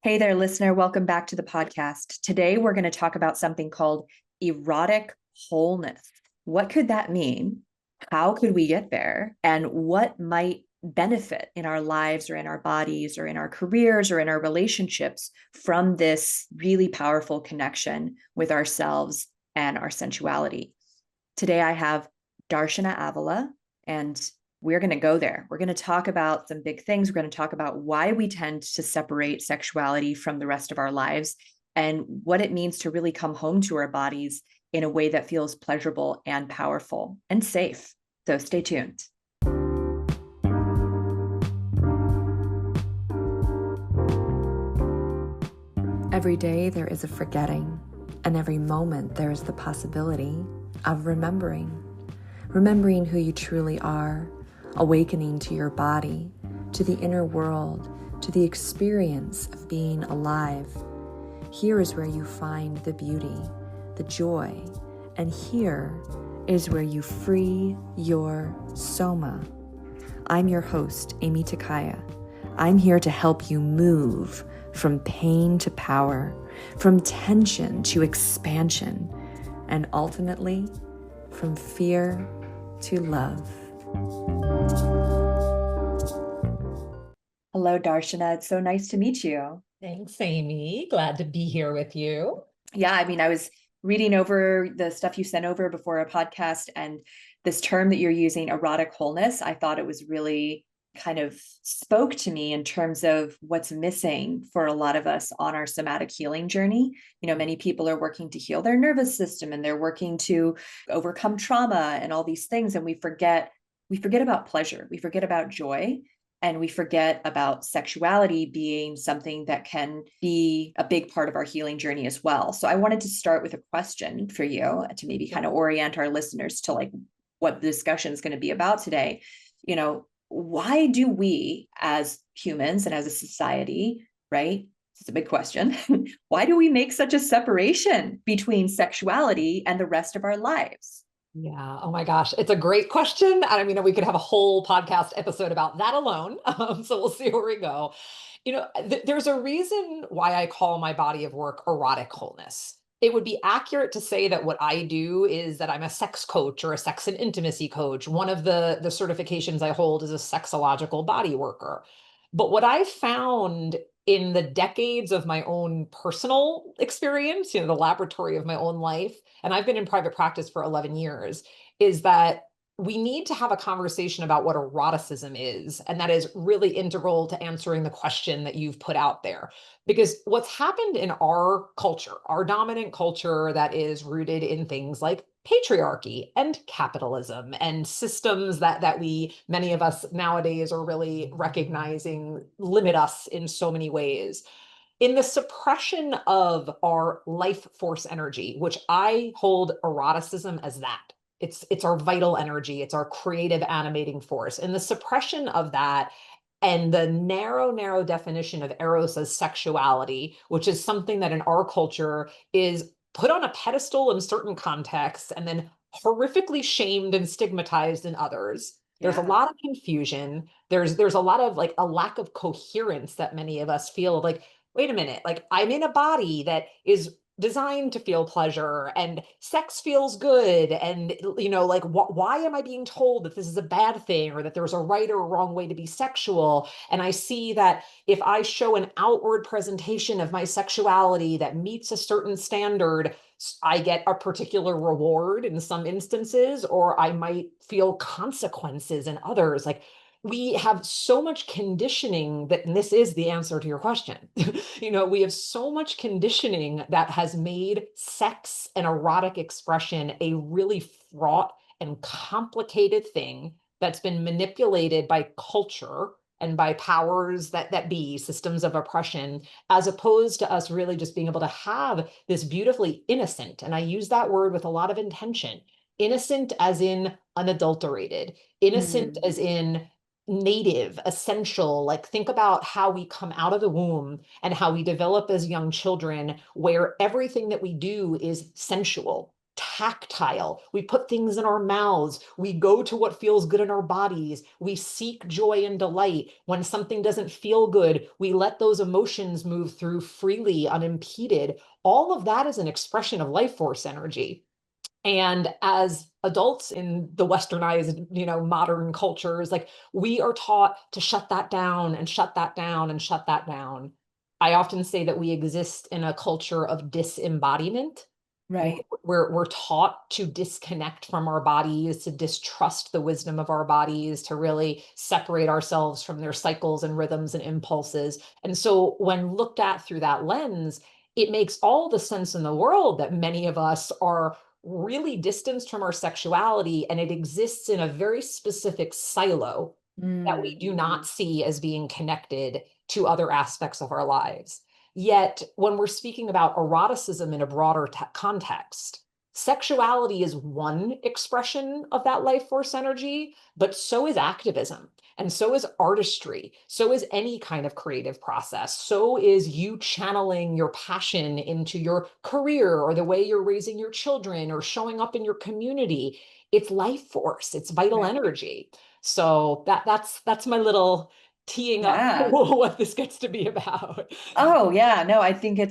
Hey there, listener. Welcome back to the podcast. Today, we're going to talk about something called erotic wholeness. What could that mean? How could we get there? And what might benefit in our lives or in our bodies or in our careers or in our relationships from this really powerful connection with ourselves and our sensuality? Today, I have Darshana Avila, and we're going to go there. We're going to talk about some big things. We're going to talk about why we tend to separate sexuality from the rest of our lives and what it means to really come home to our bodies in a way that feels pleasurable and powerful and safe. So stay tuned. Every day there is a forgetting, and every moment there is the possibility of remembering who you truly are, awakening to your body, to the inner world, to the experience of being alive. Here is where you find the beauty, the joy, and here is where you free your soma. I'm your host, Aimee Takaya. I'm here to help you move from pain to power, from tension to expansion, and ultimately from fear to love. Hello, Darshana. It's so nice to meet you. Thanks, Aimee. Glad to be here with you. Yeah, I was reading over the stuff you sent over before a podcast, and this term that you're using, erotic wholeness, I thought it was really kind of spoke to me in terms of what's missing for a lot of us on our somatic healing journey. Many people are working to heal their nervous system and they're working to overcome trauma and all these things. And we forget about pleasure. We forget about joy. And we forget about sexuality being something that can be a big part of our healing journey as well. So I wanted to start with a question for you to maybe kind of orient our listeners to like what the discussion is going to be about today. Why do we as humans and as a society, right? It's a big question. Why do we make such a separation between sexuality and the rest of our lives? Yeah. Oh my gosh. It's a great question. And we could have a whole podcast episode about that alone. So we'll see where we go. There's a reason why I call my body of work erotic wholeness. It would be accurate to say that what I do is that I'm a sex coach or a sex and intimacy coach. One of the certifications I hold is a sexological body worker. But what I found in the decades of my own personal experience, the laboratory of my own life, and I've been in private practice for 11 years, is that we need to have a conversation about what eroticism is. And that is really integral to answering the question that you've put out there. Because what's happened in our culture, our dominant culture that is rooted in things like patriarchy and capitalism and systems that many of us nowadays are really recognizing limit us in so many ways. In the suppression of our life force energy, which I hold eroticism as that. It's our vital energy. It's our creative animating force. In the suppression of that and the narrow definition of eros as sexuality, which is something that in our culture is put on a pedestal in certain contexts and then horrifically shamed and stigmatized in others. There's a lot of confusion. There's a lot of like a lack of coherence that many of us feel like, wait a minute, like I'm in a body that is designed to feel pleasure and sex feels good. And, why am I being told that this is a bad thing or that there's a right or a wrong way to be sexual? And I see that if I show an outward presentation of my sexuality that meets a certain standard, I get a particular reward in some instances, or I might feel consequences in others. Like, we have so much conditioning that, and this is the answer to your question, we have so much conditioning that has made sex and erotic expression a really fraught and complicated thing that's been manipulated by culture and by powers that be systems of oppression, as opposed to us really just being able to have this beautifully innocent, and I use that word with a lot of intention, innocent as in unadulterated, innocent as in native, essential. Like, think about how we come out of the womb and how we develop as young children, where everything that we do is sensual, tactile. We put things in our mouths. We go to what feels good in our bodies. We seek joy and delight. When something doesn't feel good, we let those emotions move through freely, unimpeded. All of that is an expression of life force energy. And as adults in the westernized, modern cultures, like we are taught to shut that down and shut that down and shut that down. I often say that we exist in a culture of disembodiment. Right. We're taught to disconnect from our bodies, to distrust the wisdom of our bodies, to really separate ourselves from their cycles and rhythms and impulses. And so when looked at through that lens, it makes all the sense in the world that many of us are really distanced from our sexuality, and it exists in a very specific silo that we do not see as being connected to other aspects of our lives. Yet, when we're speaking about eroticism in a broader context, sexuality is one expression of that life force energy, but so is activism. And so is artistry. So is any kind of creative process. So is you channeling your passion into your career or the way you're raising your children or showing up in your community. It's life force. It's vital Right. energy. So that's my little teeing up Yeah. what this gets to be about. Oh yeah, no, I think I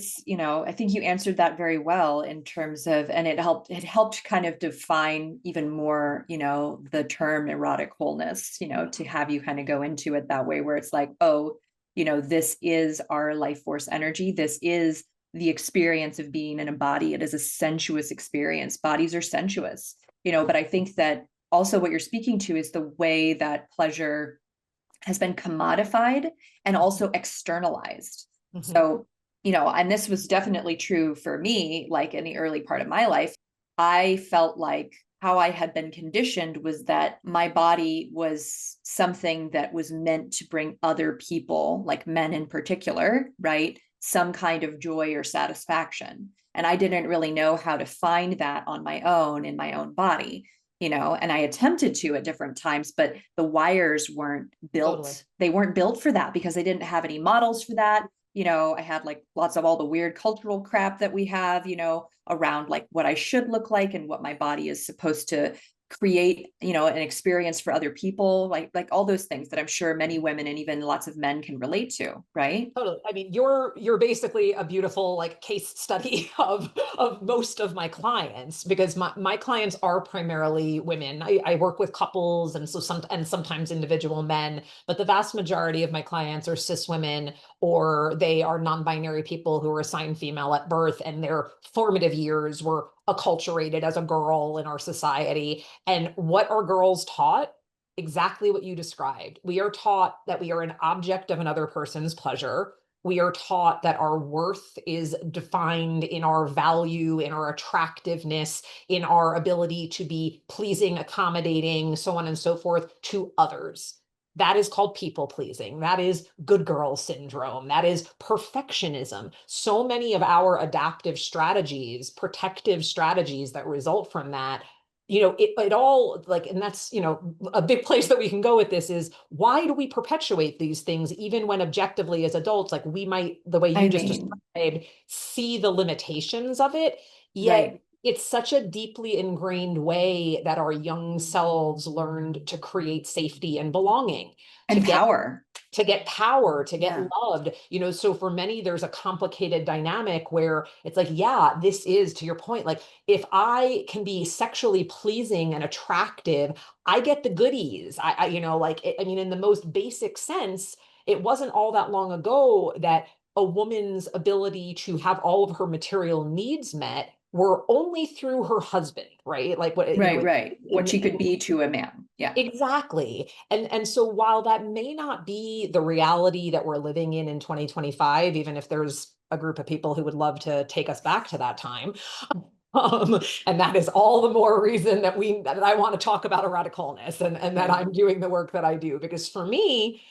think you answered that very well in terms of, and it helped kind of define even more, the term erotic wholeness, to have you kind of go into it that way where it's like, oh, this is our life force energy. This is the experience of being in a body. It is a sensuous experience. Bodies are sensuous, but I think that also what you're speaking to is the way that pleasure has been commodified and also externalized. Mhm. So, and this was definitely true for me, like in the early part of my life, I felt like how I had been conditioned was that my body was something that was meant to bring other people, like men in particular, right, some kind of joy or satisfaction. And I didn't really know how to find that on my own in my own body, and I attempted to at different times, but the wires weren't built. Totally. They weren't built for that because they didn't have any models for that. I had like lots of all the weird cultural crap that we have, around like what I should look like and what my body is supposed to create, an experience for other people, like all those things that I'm sure many women and even lots of men can relate to, right? Totally. I mean, you're basically a beautiful like case study of most of my clients because my clients are primarily women. I work with couples and sometimes individual men, but the vast majority of my clients are cis women or they are non-binary people who were assigned female at birth and their formative years were acculturated as a girl in our society. And what are girls taught? Exactly what you described. We are taught that we are an object of another person's pleasure. We are taught that our worth is defined in our value, in our attractiveness, in our ability to be pleasing, accommodating, so on and so forth to others. That is called people pleasing. That is good girl syndrome. That is perfectionism. So many of our adaptive strategies, protective strategies that result from that it all like, and that's, a big place that we can go with this is why do we perpetuate these things, even when objectively as adults, like we might, the way you I just mean, described, see the limitations of it, yet right. it's such a deeply ingrained way that our young selves learned to create safety and belonging, to And get power. power, to get Yeah. loved, so for many, there's a complicated dynamic where it's like, yeah, this is to your point, like if I can be sexually pleasing and attractive, I get the goodies. I mean, in the most basic sense, it wasn't all that long ago that a woman's ability to have all of her material needs met were only through her husband, right? Like what, Right, right. What she could in be to a man. Yeah. exactly. And so while that may not be the reality that we're living in 2025, even if there's a group of people who would love to take us back to that time, and that is all the more reason that I want to talk about erotic wholeness and that Right. I'm doing the work that I do. Because for me,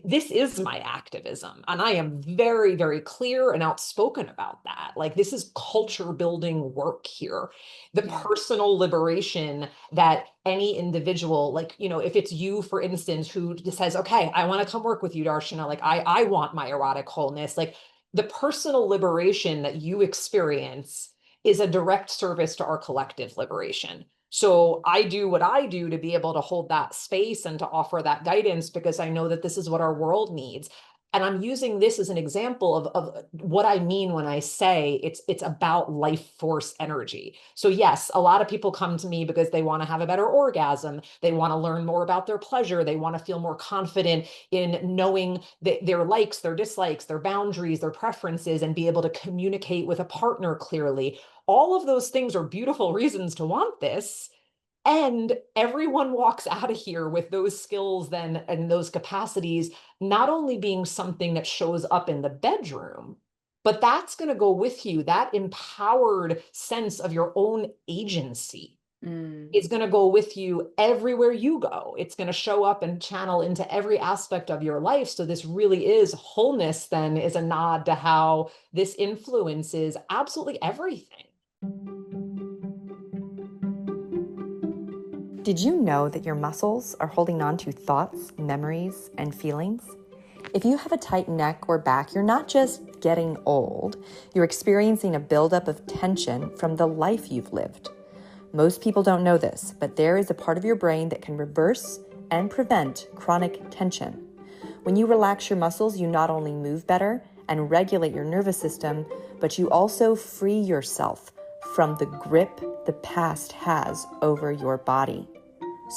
this is my activism. And I am very, very clear and outspoken about that. Like this is culture building work here. The Yeah. personal liberation that any individual, like, if it's you, for instance, who just says, okay, I want to come work with you, Darshana, like I want my erotic wholeness, like the personal liberation that you experience is a direct service to our collective liberation. So I do what I do to be able to hold that space and to offer that guidance because I know that this is what our world needs. And I'm using this as an example of what I mean when I say it's about life force energy. So yes, a lot of people come to me because they want to have a better orgasm. They want to learn more about their pleasure. They want to feel more confident in knowing their likes, their dislikes, their boundaries, their preferences, and be able to communicate with a partner clearly. All of those things are beautiful reasons to want this. And everyone walks out of here with those skills then and those capacities, not only being something that shows up in the bedroom, but that's going to go with you. That empowered sense of your own agency is going to go with you everywhere you go. It's going to show up and channel into every aspect of your life. So this really is wholeness, then, is a nod to how this influences absolutely everything. Did you know that your muscles are holding on to thoughts, memories, and feelings? If you have a tight neck or back, you're not just getting old, you're experiencing a buildup of tension from the life you've lived. Most people don't know this, but there is a part of your brain that can reverse and prevent chronic tension. When you relax your muscles, you not only move better and regulate your nervous system, but you also free yourself from the grip the past has over your body.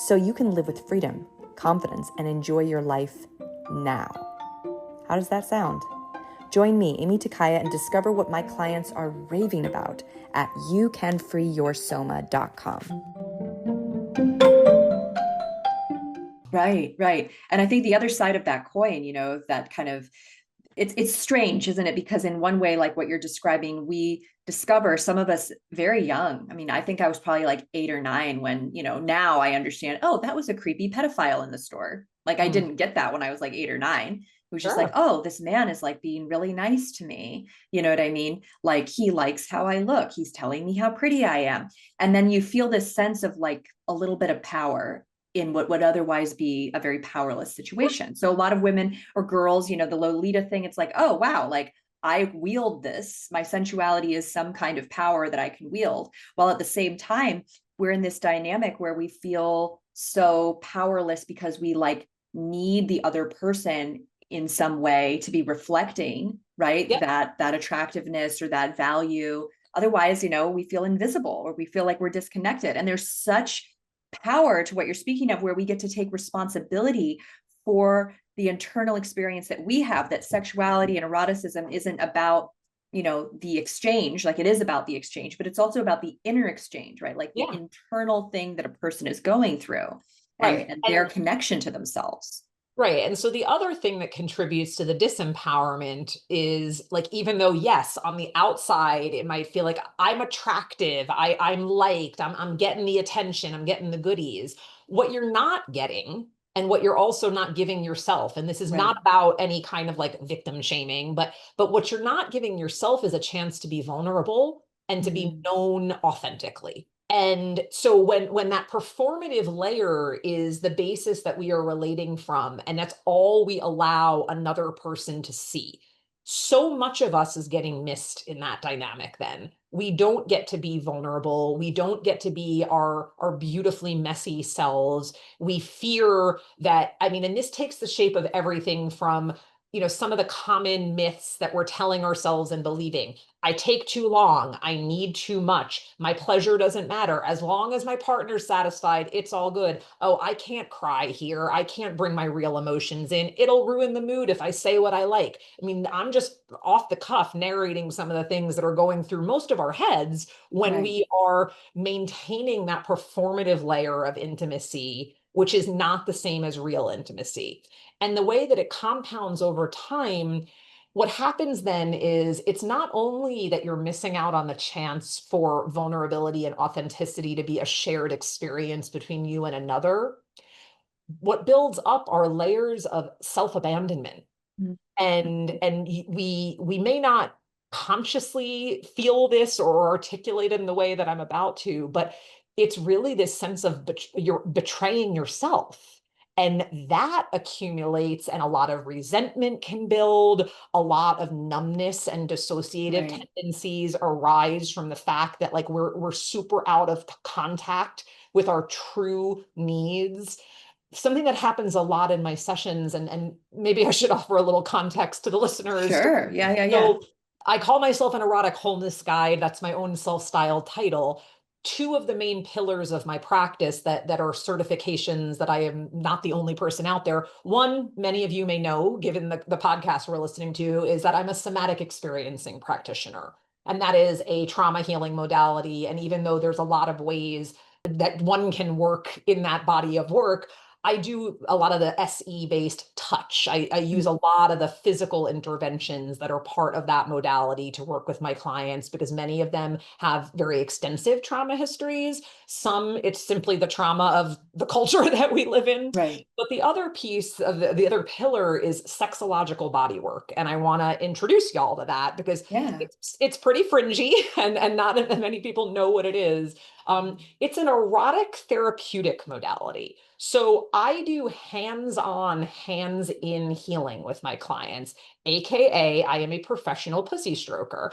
So you can live with freedom, confidence, and enjoy your life now. How does that sound? Join me, Aimee Takaya, and discover what my clients are raving about at youcanfreeyoursoma.com. Right. And I think the other side of that coin, that kind of, it's strange, isn't it? Because in one way, like what you're describing, we discover, some of us very young. I mean, I think I was probably like 8 or 9 when, now I understand, oh, that was a creepy pedophile in the store. Like I didn't get that when I was like 8 or 9. It was just like, oh, this man is like being really nice to me. You know what I mean? Like he likes how I look. He's telling me how pretty I am. And then you feel this sense of like a little bit of power in what would otherwise be a very powerless situation. So a lot of women or girls, the Lolita thing, it's like, oh, wow, like I wield this. My sensuality is some kind of power that I can wield. While at the same time, we're in this dynamic where we feel so powerless because we like need the other person in some way to be reflecting, right? Yep. That attractiveness or that value. Otherwise, we feel invisible or we feel like we're disconnected. And there's such power to what you're speaking of, where we get to take responsibility for the internal experience that we have, that sexuality and eroticism isn't about, the exchange, like it is about the exchange, but it's also about the inner exchange, right? Like the internal thing that a person is going through and their connection to themselves. Right. And so the other thing that contributes to the disempowerment is like, even though, yes, on the outside, it might feel like I'm attractive, I'm liked, I'm getting the attention, I'm getting the goodies. What you're not getting and what you're also not giving yourself, and this is not about any kind of like victim shaming, but what you're not giving yourself is a chance to be vulnerable and to be known authentically. And so when that performative layer is the basis that we are relating from, and that's all we allow another person to see, so much of us is getting missed in that dynamic then. We don't get to be vulnerable. We don't get to be our beautifully messy selves. We fear that, I mean, and this takes the shape of everything from, some of the common myths that we're telling ourselves and believing. I take too long. I need too much. My pleasure doesn't matter. As long as my partner's satisfied, it's all good. Oh, I can't cry here. I can't bring my real emotions in. It'll ruin the mood if I say what I like. I mean, I'm just off the cuff narrating some of the things that are going through most of our heads when we are maintaining that performative layer of intimacy, which is not the same as real intimacy. And the way that it compounds over time, what happens then is it's not only that you're missing out on the chance for vulnerability and authenticity to be a shared experience between you and another. What builds up are layers of self-abandonment. And we may not consciously feel this or articulate it in the way that I'm about to, but it's really this sense of you're betraying yourself. And that accumulates, and a lot of resentment can build, a lot of numbness and dissociative tendencies arise from the fact that like we're super out of contact with our true needs. Something that happens a lot in my sessions, and maybe I should offer a little context to the listeners. Sure. Yeah. So I call myself an erotic wholeness guide. That's my own self-styled title. Two of the main pillars of my practice that are certifications that I am not the only person out there. One, many of you may know, given the podcast we're listening to, is that I'm a somatic experiencing practitioner. And that is a trauma healing modality. And even though there's a lot of ways that one can work in that body of work, I do a lot of the SE-based touch. I use a lot of the physical interventions that are part of that modality to work with my clients, because many of them have very extensive trauma histories. Some, it's simply the trauma of the culture that we live in. Right. But the other piece of the other pillar is sexological body work. And I want to introduce y'all to that because it's pretty fringy and not many people know what it is. It's an erotic therapeutic modality. So I do hands-on, hands-in healing with my clients, AKA I am a professional pussy stroker.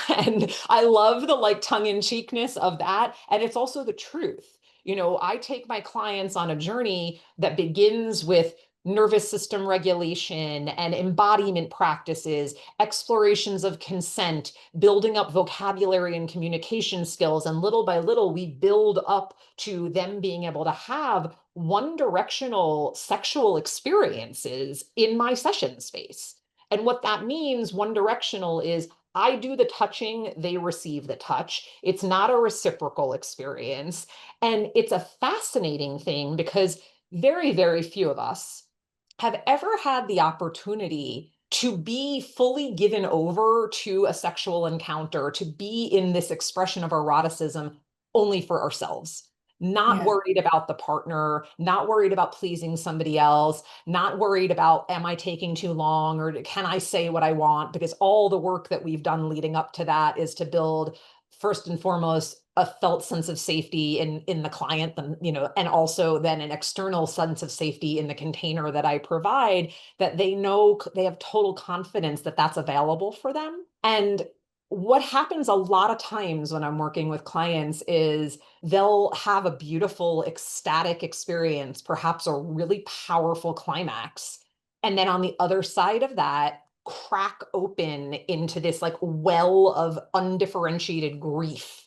And I love the like tongue-in-cheekness of that. And it's also the truth. You know, I take my clients on a journey that begins with nervous system regulation and embodiment practices, explorations of consent, building up vocabulary and communication skills. And little by little, we build up to them being able to have one-directional sexual experiences in my session space. And what that means, one-directional, is I do the touching, they receive the touch. It's not a reciprocal experience. And it's a fascinating thing because very, very few of us have ever had the opportunity to be fully given over to a sexual encounter, to be in this expression of eroticism only for ourselves. Not worried about the partner, not worried about pleasing somebody else, not worried about, am I taking too long or can I say what I want? Because all the work that we've done leading up to that is to build, first and foremost, a felt sense of safety in the client, you know, and also then an external sense of safety in the container that I provide, that they know they have total confidence that that's available for them. And what happens a lot of times when I'm working with clients is they'll have a beautiful, ecstatic experience, perhaps a really powerful climax. And then on the other side of that, crack open into this like well of undifferentiated grief.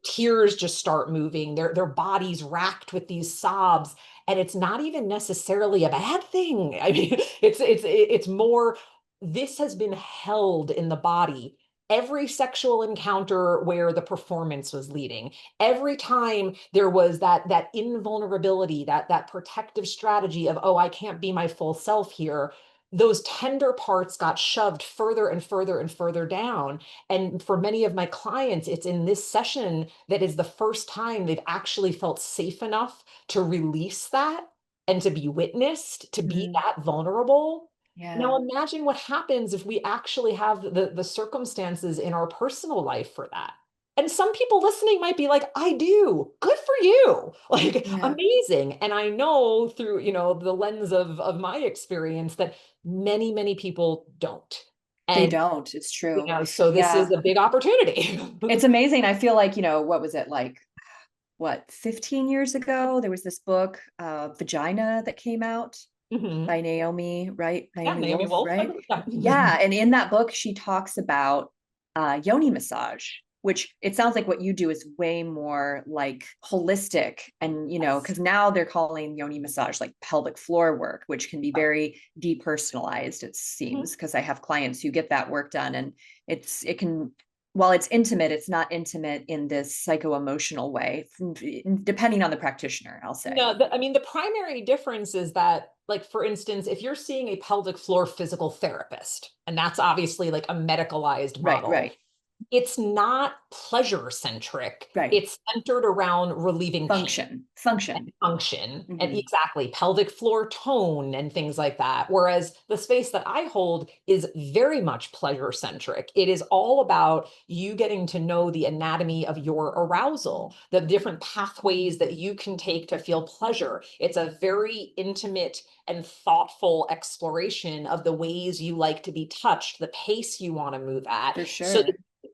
Tears just start moving, their bodies racked with these sobs. And it's not even necessarily a bad thing. I mean, it's more, this has been held in the body. Every sexual encounter where the performance was leading, every time there was that invulnerability, that protective strategy of, oh, I can't be my full self here, those tender parts got shoved further and further and further down. And for many of my clients, it's in this session that is the first time they've actually felt safe enough to release that and to be witnessed, to be that vulnerable. Now imagine what happens if we actually have the circumstances in our personal life for that. And some people listening might be like, I do. Good for you. Like, amazing. And I know through, you know, the lens of my experience that many, many people don't. And, they don't. It's true. You know, so this is a big opportunity. It's amazing. I feel like, you know, what was it like? What, 15 years ago, there was this book, Vagina, that came out. By Naomi, right? Naomi Wolf, right? Yeah. And in that book, she talks about yoni massage, which it sounds like what you do is way more like holistic. And, you know, because now they're calling yoni massage like pelvic floor work, which can be very depersonalized, it seems, because I have clients who get that work done. And it can, while it's intimate, it's not intimate in this psycho-emotional way, depending on the practitioner, I'll say. No, I mean, the primary difference is that, like, for instance, if you're seeing a pelvic floor physical therapist, and that's obviously like a medicalized model, it's not pleasure centric. Right. It's centered around relieving pain. Function. Function and Mm-hmm. exactly pelvic floor tone and things like that. Whereas the space that I hold is very much pleasure centric. It is all about you getting to know the anatomy of your arousal, the different pathways that you can take to feel pleasure. It's a very intimate and thoughtful exploration of the ways you like to be touched, the pace you want to move at. For So sure.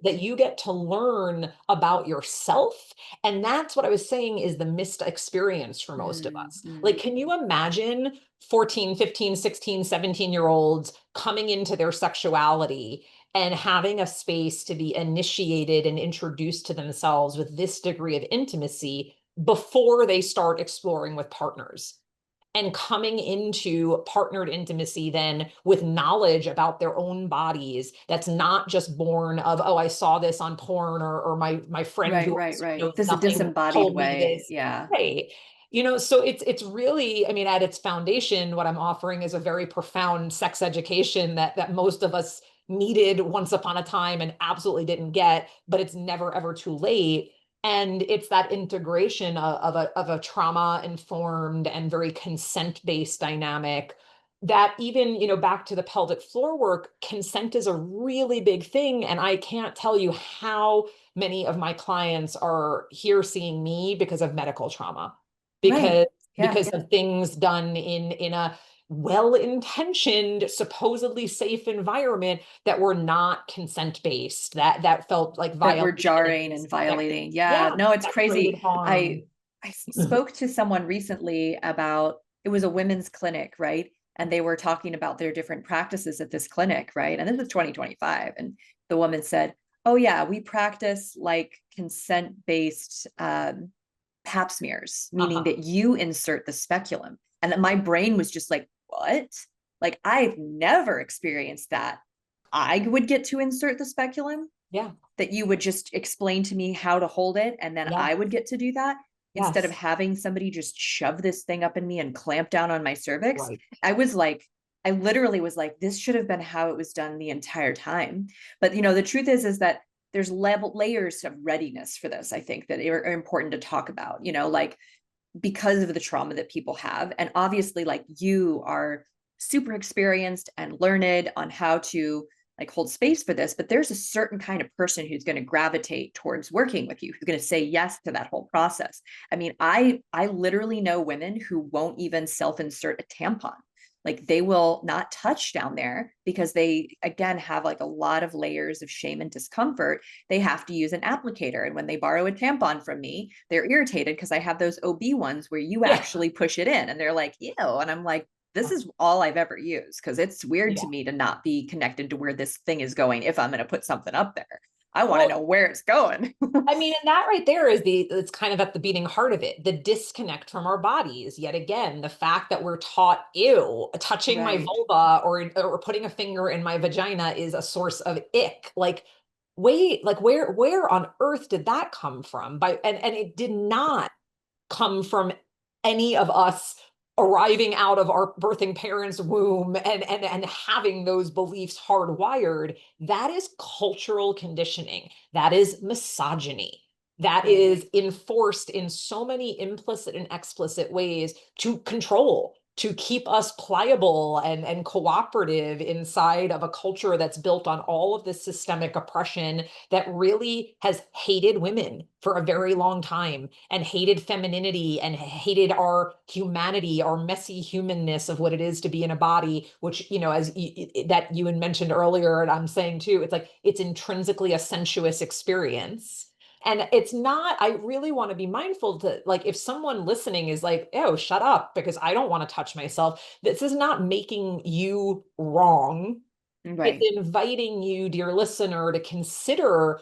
that you get to learn about yourself. And that's what I was saying is the missed experience for most of us. Mm-hmm. Like, can you imagine 14, 15, 16, 17-year-olds coming into their sexuality and having a space to be initiated and introduced to themselves with this degree of intimacy before they start exploring with partners? And coming into partnered intimacy then with knowledge about their own bodies that's not just born of, oh, I saw this on porn, or my friend who Right. knows This is a nothing disembodied told me way. this. Yeah. Right. So it's really, I mean, at its foundation, what I'm offering is a very profound sex education that most of us needed once upon a time and absolutely didn't get, but it's never ever too late. And it's that integration of a trauma informed and very consent based dynamic that even, back to the pelvic floor work, consent is a really big thing. And I can't tell you how many of my clients are here seeing me because of medical trauma, Right. because Yeah. of things done in a well-intentioned, supposedly safe environment that were not consent-based, that felt like That were violations, jarring and that, violating. Yeah. yeah, No, it's that created crazy. harm. I spoke to someone recently about, it was a women's clinic, right? And they were talking about their different practices at this clinic, right? And this is 2025. And the woman said, oh yeah, we practice like consent-based pap smears, meaning Uh-huh. that you insert the speculum. And that my brain was just like, what? Like, I've never experienced that. I would get to insert the speculum, Yeah. that you would just explain to me how to hold it, and then Yeah. I would get to do that instead of Yes. having somebody just shove this thing up in me and clamp down on my cervix. Right. I literally was like, this should have been how it was done the entire time. But the truth is that there's layers of readiness for this, I think, that are important to talk about, like, because of the trauma that people have. And obviously, like, you are super experienced and learned on how to like hold space for this, but there's a certain kind of person who's going to gravitate towards working with you, who's going to say yes to that whole process. I mean, I literally know women who won't even self-insert a tampon. Like, they will not touch down there because they, again, have like a lot of layers of shame and discomfort. They have to use an applicator. And when they borrow a tampon from me, they're irritated because I have those OB ones where you Yeah. actually push it in, and they're like, ew. And I'm like, this is all I've ever used, because it's weird to me to not be connected to where this thing is going if I'm going to put something up there. I want to know where it's going. I mean, and that right there is it's kind of at the beating heart of it, the disconnect from our bodies. Yet again, the fact that we're taught, ew, touching my Right. vulva or putting a finger in my vagina is a source of ick. Like, wait, like where on earth did that come from? And it did not come from any of us arriving out of our birthing parents' womb and having those beliefs hardwired. That is cultural conditioning. That is misogyny. That Right. is enforced in so many implicit and explicit ways to control, to keep us pliable and cooperative inside of a culture that's built on all of this systemic oppression that really has hated women for a very long time and hated femininity and hated our humanity, our messy humanness of what it is to be in a body, which, as that you had mentioned earlier, and I'm saying too, it's like, it's intrinsically a sensuous experience. And it's not, I really want to be mindful to, like, if someone listening is like, oh, shut up, because I don't want to touch myself, this is not making you wrong. Right. It's inviting you, dear listener, to consider,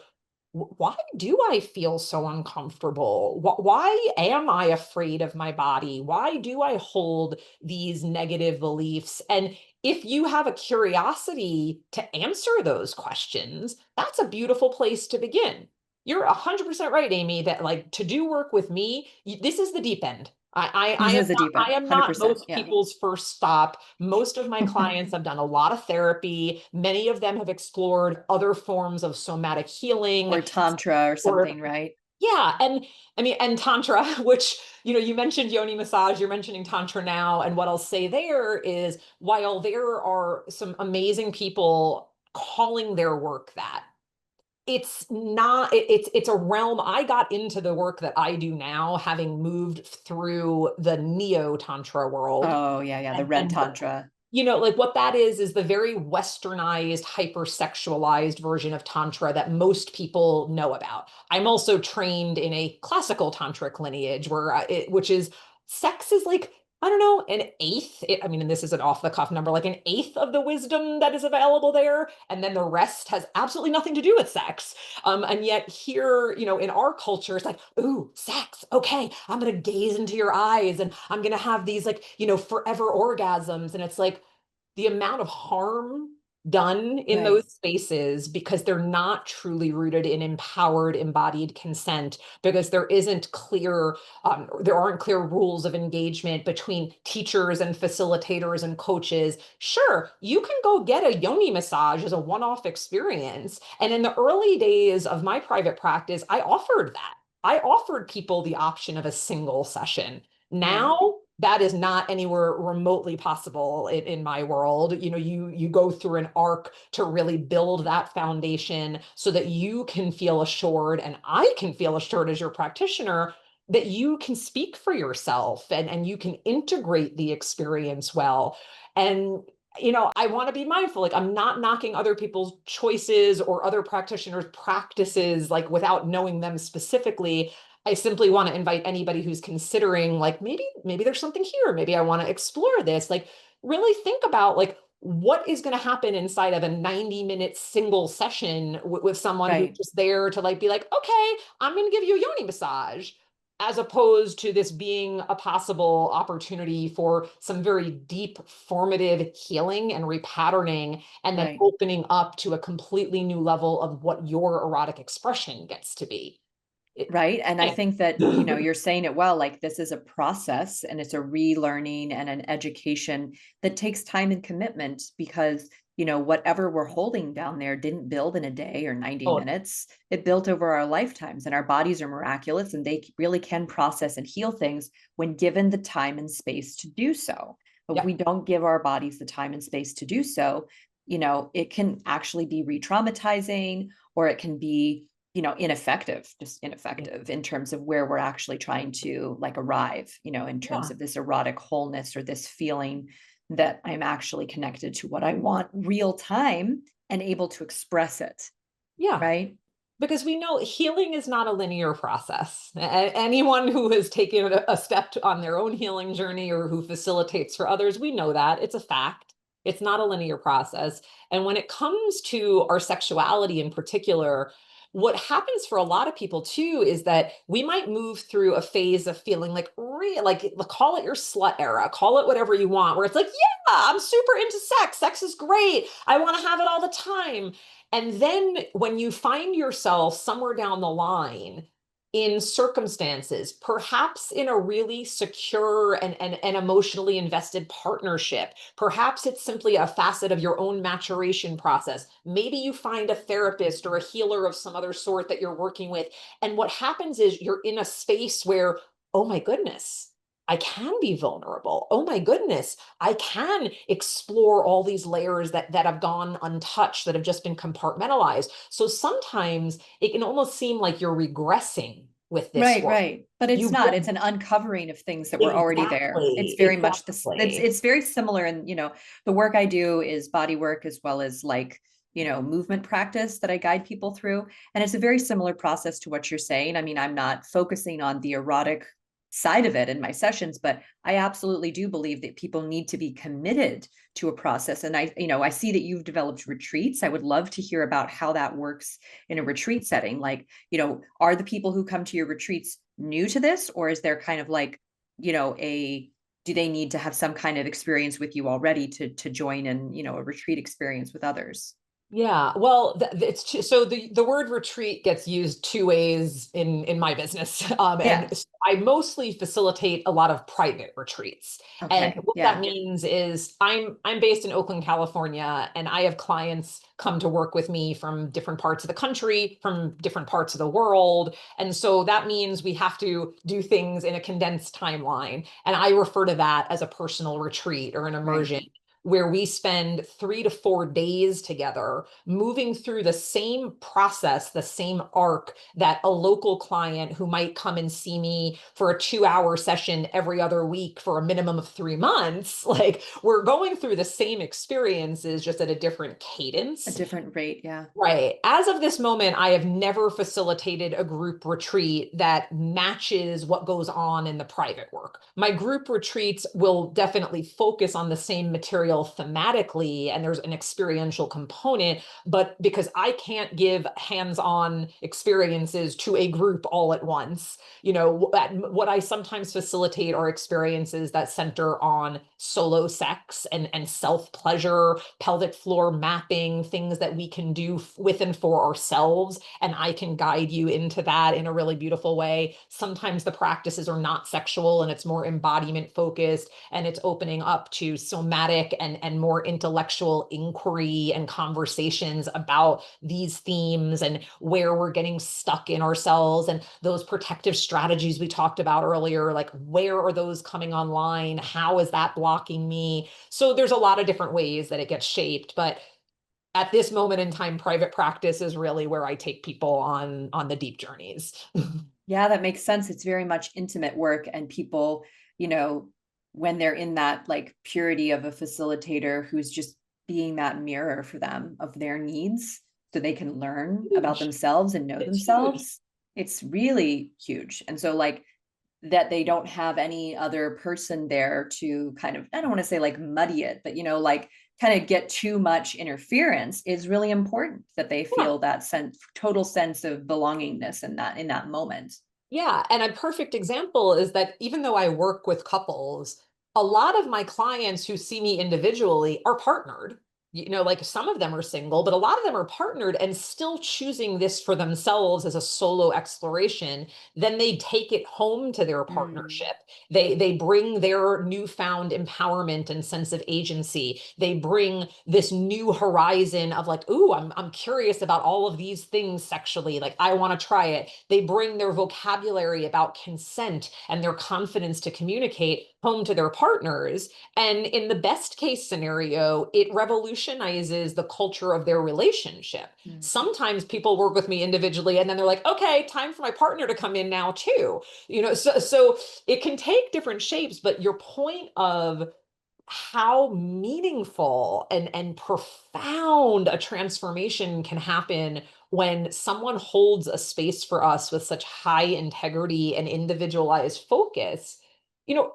why do I feel so uncomfortable? Why am I afraid of my body? Why do I hold these negative beliefs? And if you have a curiosity to answer those questions, that's a beautiful place to begin. You're 100% right, Aimee, that like to do work with me, this is the deep end. This is a deep I end, am not 100%. most Yeah. people's first stop. Most of my clients have done a lot of therapy. Many of them have explored other forms of somatic healing Or tantra or or something, right? yeah, and I mean, and tantra, which, you mentioned yoni massage, you're mentioning tantra now. And what I'll say there is, while there are some amazing people calling their work that, it's not, it's a realm. I got into the work that I do now, having moved through the neo tantra world. Oh, yeah, yeah. The red And tantra. like what that is the very westernized, hypersexualized version of Tantra that most people know about. I'm also trained in a classical tantric lineage which is sex is like, I don't know, an eighth. I mean, and this is an off the cuff number, like an eighth of the wisdom that is available there. And then the rest has absolutely nothing to do with sex. And yet here, in our culture, it's like, ooh, sex. Okay, I'm going to gaze into your eyes and I'm going to have these like, forever orgasms. And it's like, the amount of harm done in Right, those spaces because they're not truly rooted in empowered embodied consent, because there aren't clear rules of engagement between teachers and facilitators and coaches. Sure, you can go get a yoni massage as a one-off experience, and in the early days of my private practice I offered that. I offered people the option of a single session. right, Now that is not anywhere remotely possible in my world. You go through an arc to really build that foundation so that you can feel assured, and I can feel assured as your practitioner, that you can speak for yourself and you can integrate the experience well. And I want to be mindful. Like, I'm not knocking other people's choices or other practitioners' practices, like, without knowing them specifically. I simply want to invite anybody who's considering, like, maybe there's something here. Maybe I want to explore this. Like, really think about, like, what is going to happen inside of a 90-minute single session with someone who's right. just there to, like, be like, okay, I'm going to give you a yoni massage, as opposed to this being a possible opportunity for some very deep formative healing and repatterning, and then Right. opening up to a completely new level of what your erotic expression gets to be. Right. And I Yeah. think that, you're saying it well, like this is a process and it's a relearning and an education that takes time and commitment because, whatever we're holding down there didn't build in a day or 90 Oh, minutes. It built over our lifetimes, and our bodies are miraculous and they really can process and heal things when given the time and space to do so. But if yeah. we don't give our bodies the time and space to do so, it can actually be re-traumatizing, or it can be just ineffective in terms of where we're actually trying to like arrive, in terms Yeah. of this erotic wholeness or this feeling that I'm actually connected to what I want real time and able to express it. Yeah. Right. Because we know healing is not a linear process. Anyone who has taken a step on their own healing journey or who facilitates for others, we know that it's a fact. It's not a linear process. And when it comes to our sexuality in particular, what happens for a lot of people too is that we might move through a phase of feeling like, call it your slut era, call it whatever you want, where it's like, yeah, I'm super into sex. Sex is great. I want to have it all the time. And then when you find yourself somewhere down the line in circumstances, perhaps in a really secure and emotionally invested partnership, perhaps it's simply a facet of your own maturation process. Maybe you find a therapist or a healer of some other sort that you're working with. And what happens is you're in a space where, oh my goodness, I can be vulnerable. Oh my goodness, I can explore all these layers that have gone untouched, that have just been compartmentalized. So sometimes it can almost seem like you're regressing with this Right, work. right. But it's You not. It's go an uncovering of things that were already there. It's exactly, very much this, exactly. it's very similar. And, the work I do is body work as well as like, movement practice that I guide people through. And it's a very similar process to what you're saying. I mean, I'm not focusing on the erotic side of it in my sessions, but I absolutely do believe that people need to be committed to a process. And I see that you've developed retreats. I would love to hear about how that works in a retreat setting. Like, are the people who come to your retreats new to this, or is there kind of like, do they need to have some kind of experience with you already to join in, a retreat experience with others? Yeah, well, so the word retreat gets used two ways in my business, Yeah. and I mostly facilitate a lot of private retreats. And Okay. what that Yeah. means is I'm based in Oakland, California, and I have clients come to work with me from different parts of the country, from different parts of the world, and so that means we have to do things in a condensed timeline. And I refer to that as a personal retreat or an Right. immersion, where we spend 3 to 4 days together, moving through the same process, the same arc that a local client who might come and see me for a 2 hour session every other week for a minimum of 3 months, like we're going through the same experiences just at a different A cadence. different rate. Yeah. Right. As of this moment, I have never facilitated a group retreat that matches what goes on in the private work. My group retreats will definitely focus on the same material thematically, and there's an experiential component, but because I can't give hands-on experiences to a group all at once, what I sometimes facilitate are experiences that center on solo sex and self-pleasure, pelvic floor mapping, things that we can do with and for ourselves. And I can guide you into that in a really beautiful way. Sometimes the practices are not sexual and it's more embodiment focused, and it's opening up to somatic and more intellectual inquiry and conversations about these themes and where we're getting stuck in ourselves and those protective strategies we talked about earlier, like where are those coming online? How is that blocking me? So there's a lot of different ways that it gets shaped, but at this moment in time, private practice is really where I take people on the deep journeys. Yeah, that makes sense. It's very much intimate work, and people, you know, when they're in that like purity of a facilitator who's just being that mirror for them of their needs so they can learn about Huge. themselves and know It's huge. themselves, it's really huge. And so like that they don't have any other person there to kind of, I don't want to say like muddy it, but like kind of get too much interference is really important, that they Yeah. feel that total sense of belongingness in that moment. Yeah. And a perfect example is that even though I work with couples, a lot of my clients who see me individually are partnered. Like some of them are single, but a lot of them are partnered and still choosing this for themselves as a solo exploration. Then they take it home to their Mm, partnership. They bring their newfound empowerment and sense of agency. They bring this new horizon of like, ooh, I'm curious about all of these things sexually. Like I want to try it. They bring their vocabulary about consent and their confidence to communicate home to their partners. And in the best case scenario, it revolutionizes the culture of their relationship. mm. Sometimes people work with me individually and then they're like, okay, time for my partner to come in now too. So it can take different shapes, but your point of how meaningful and profound a transformation can happen when someone holds a space for us with such high integrity and individualized focus,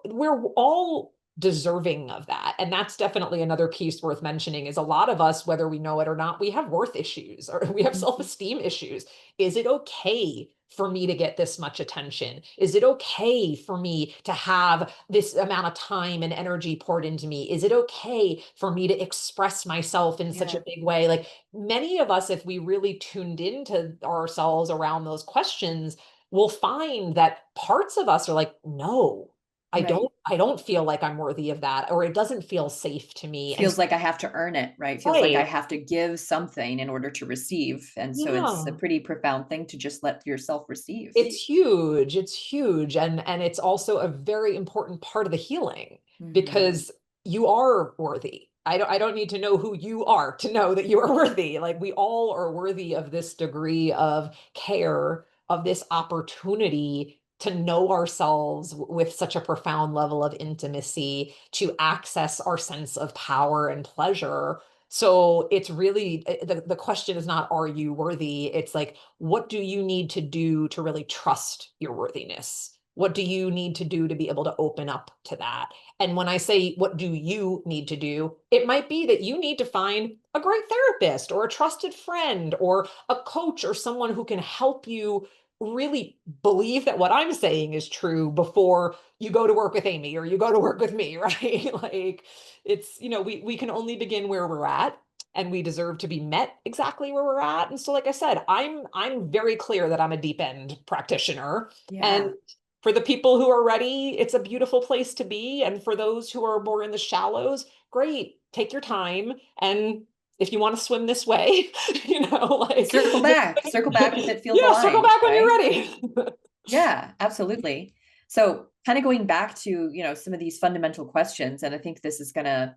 we're all deserving of that. And that's definitely another piece worth mentioning is a lot of us, whether we know it or not, we have worth issues or we have Mhm. self-esteem issues. Is it okay for me to get this much attention? Is it okay for me to have this amount of time and energy poured into me? Is it okay for me to express myself in such Yeah, a big way? Like many of us, if we really tuned into ourselves around those questions, will find that parts of us are like, no, I right. don't feel like I'm worthy of that, or it doesn't feel safe to me. And Feels like I have to earn it, right? Feels like I right, have to give something in order to receive. And so it's a yeah. pretty profound thing to just let yourself receive. It's huge. It's huge. And it's also a very important part of the healing Mhm. because you are worthy. I don't need to know who you are to know that you are worthy. Like we all are worthy of this degree of care, of this opportunity to know ourselves with such a profound level of intimacy, to access our sense of power and pleasure. So it's really the question is not, are you worthy? It's like, what do you need to do to really trust your worthiness? What do you need to do to be able to open up to that? And when I say, what do you need to do? It might be that you need to find a great therapist or a trusted friend or a coach or someone who can help you really believe that what I'm saying is true before you go to work with Aimee or you go to work with me, right? Like we can only begin where we're at. and we deserve to be met exactly where we're at. And so, like I said, I'm very clear that I'm a deep end practitioner. Yeah. And for the people who are ready, it's a beautiful place to be. And for those who are more in the shallows, great, take your time. And if you want to swim this way, like Circle back if it feels yeah, circle aligned, back when you're right? ready. Yeah, absolutely. So kind of going back to, some of these fundamental questions, and I think this is gonna,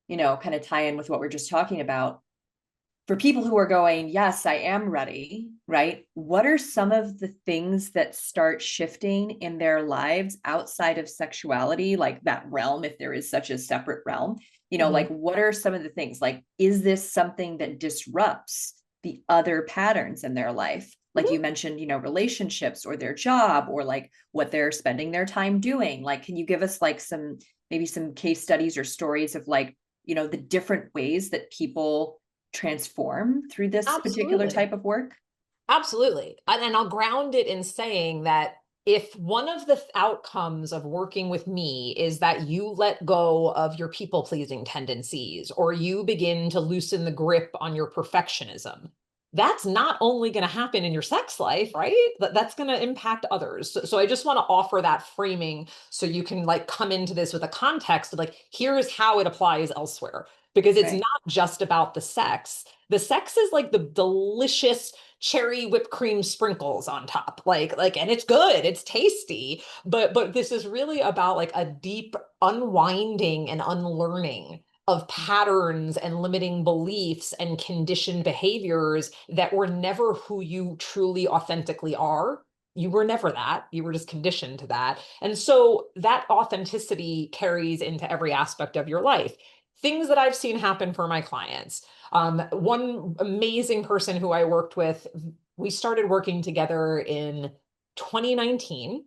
kind of tie in with what we're just talking about. For people who are going, yes, I am ready, right? What are some of the things that start shifting in their lives outside of sexuality, like that realm, if there is such a separate realm? Like what are some of the things? Like, is this something that disrupts the other patterns in their life? Like you mentioned, relationships or their job or like what they're spending their time doing. Like, can you give us like maybe some case studies or stories of like, the different ways that people transform through this particular Absolutely. type of work? Absolutely. And I'll ground it in saying that if one of the outcomes of working with me is that you let go of your people pleasing tendencies or you begin to loosen the grip on your perfectionism, that's not only going to happen in your sex life, right? That's going to impact others. So I just want to offer that framing so you can like come into this with a context of like, here's how it applies elsewhere. Because it's Right. not just about the sex. The sex is like the delicious cherry whipped cream sprinkles on top, and it's good, it's tasty, but this is really about like a deep unwinding and unlearning of patterns and limiting beliefs and conditioned behaviors that were never who you truly authentically are. You were never that. You were just conditioned to that. And so that authenticity carries into every aspect of your life. Things that I've seen happen for my clients. One amazing person who I worked with, we started working together in 2019,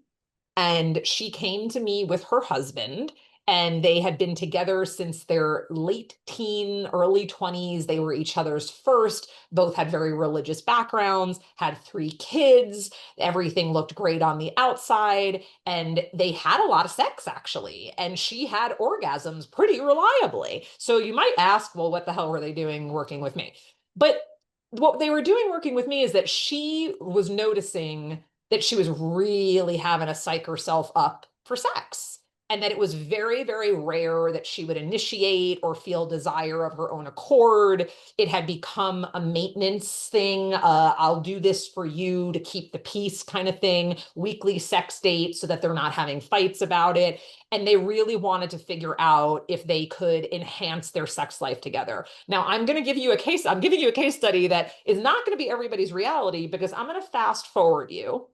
and she came to me with her husband, and they had been together since their late teen, early 20s. They were each other's first, both had very religious backgrounds, had 3 kids. Everything looked great on the outside, and they had a lot of sex actually. And she had orgasms pretty reliably. So you might ask, well, what the hell were they doing working with me? But what they were doing working with me is that she was noticing that she was really having to psych herself up for sex. And that it was very, very rare that she would initiate or feel desire of her own accord. It had become a maintenance thing. I'll do this for you to keep the peace kind of thing, weekly sex dates so that they're not having fights about it. And they really wanted to figure out if they could enhance their sex life together. Now, I'm giving you a case study that is not going to be everybody's reality because I'm going to fast forward you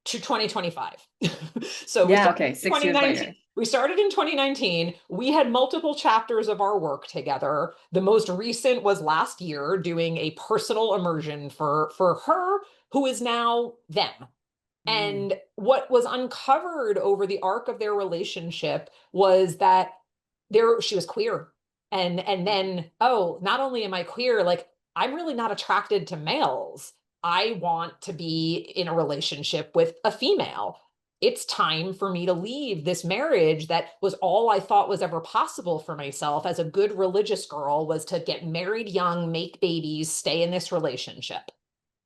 to 2025. So Yeah, okay, 6 years later. we started in 2019. We had multiple chapters of our work together. The most recent was last year, doing a personal immersion for her, who is now them. And what was uncovered over the arc of their relationship was that she was queer. And then, oh, not only am I queer, like I'm really not attracted to males. I want to be in a relationship with a female. It's time for me to leave this marriage that was all I thought was ever possible for myself as a good religious girl, was to get married young, make babies, stay in this relationship.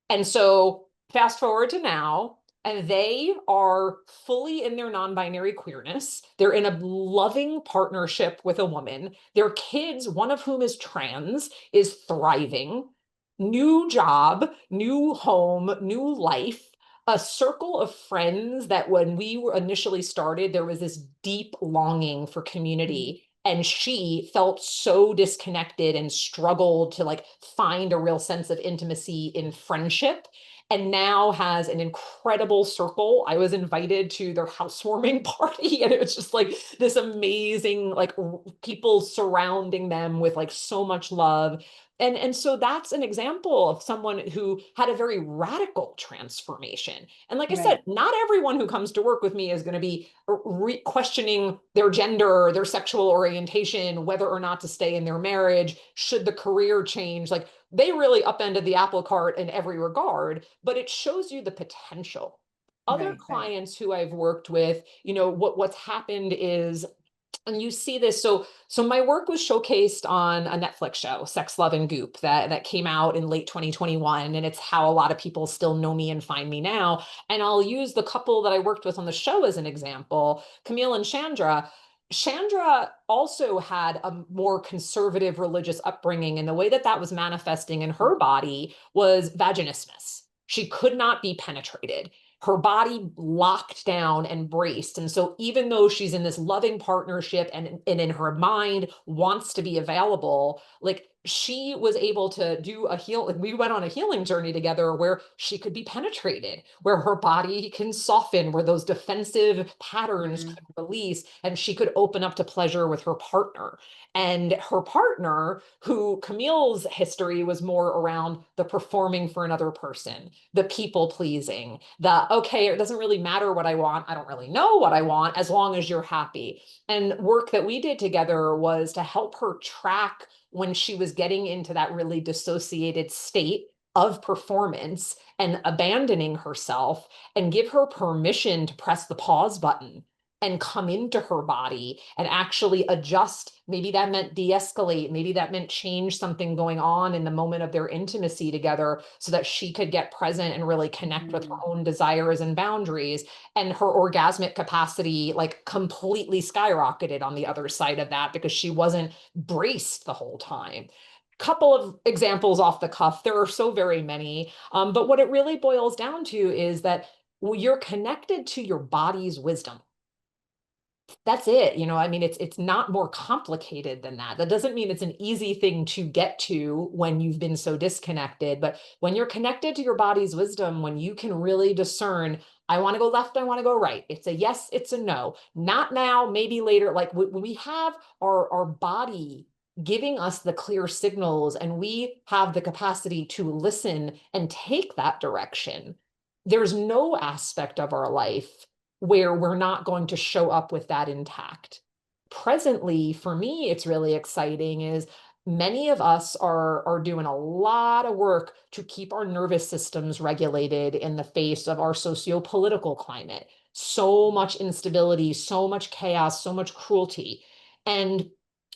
And so fast forward to now, and they are fully in their non-binary queerness. They're in a loving partnership with a woman. Their kids, one of whom is trans, is thriving. New job, new home, new life, a circle of friends that when we were initially started, there was this deep longing for community. And she felt so disconnected and struggled to like find a real sense of intimacy in friendship, and now has an incredible circle. I was invited to their housewarming party, and it was just like this amazing, like people surrounding them with like so much love. And so that's an example of someone who had a very radical transformation. And like I said, Right. not everyone who comes to work with me is going to be questioning their gender, their sexual orientation, whether or not to stay in their marriage, should the career change. Like they really upended the apple cart in every regard, but it shows you the potential. Other Right. clients who I've worked with, what's happened is And you see this. So my work was showcased on a Netflix show, Sex, Love, and Goop, that came out in late 2021. And it's how a lot of people still know me and find me now. And I'll use the couple that I worked with on the show as an example, Camille and Chandra. Chandra also had a more conservative religious upbringing, and the way that that was manifesting in her body was vaginismus. She could not be penetrated. Her body locked down and braced. And so even though she's in this loving partnership and in her mind wants to be available, like she was able to do like we went on a healing journey together where she could be penetrated, where her body can soften, where those defensive patterns could release, and she could open up to pleasure with her partner. And her partner, who Camille's history was more around the performing for another person, the people pleasing, okay, it doesn't really matter what I want. I don't really know what I want as long as you're happy. And work that we did together was to help her track when she was getting into that really dissociated state of performance and abandoning herself, and give her permission to press the pause button and come into her body and actually adjust. Maybe that meant de-escalate. Maybe that meant change something going on in the moment of their intimacy together so that she could get present and really connect with her own desires and boundaries. And her orgasmic capacity like completely skyrocketed on the other side of that because she wasn't braced the whole time. Couple of examples off the cuff. There are so very many. But what it really boils down to is that you're connected to your body's wisdom. That's it. I mean, it's not more complicated than that. That doesn't mean it's an easy thing to get to when you've been so disconnected. But when you're connected to your body's wisdom, when you can really discern, I want to go left, I want to go right. It's a yes, it's a no. Not now, maybe later. Like when we have our body giving us the clear signals and we have the capacity to listen and take that direction, there's no aspect of our life where we're not going to show up with that intact. Presently, for me, it's really exciting is many of us are doing a lot of work to keep our nervous systems regulated in the face of our socio-political climate. So much instability, so much chaos, so much cruelty. And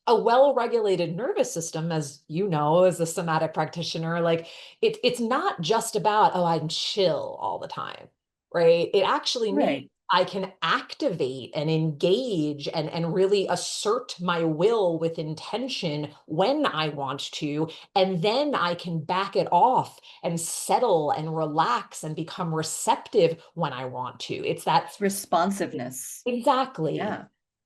a well-regulated nervous system, as you know, as a somatic practitioner, like it's not just about, oh, I'm chill all the time, right? It actually means I can activate and engage and really assert my will with intention when I want to. And then I can back it off and settle and relax and become receptive when I want to. It's that responsiveness. Exactly. Yeah.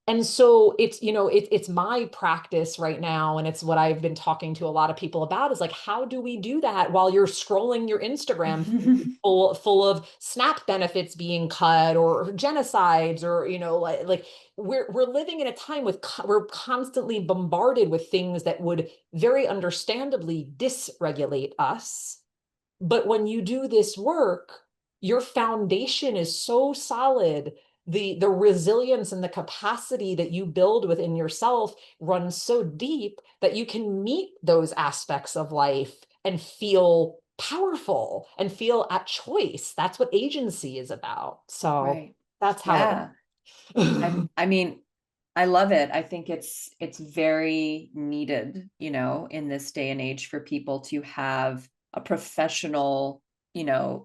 And so it's my practice right now. And it's what I've been talking to a lot of people about is like, how do we do that while you're scrolling your Instagram full of SNAP benefits being cut or genocides or, like we're living in a time we're constantly bombarded with things that would very understandably dysregulate us. But when you do this work, your foundation is so solid. The resilience and the capacity that you build within yourself runs so deep that you can meet those aspects of life and feel powerful and feel at choice. That's what agency is about. So that's how I mean, I love it. I think it's very needed, in this day and age for people to have a professional,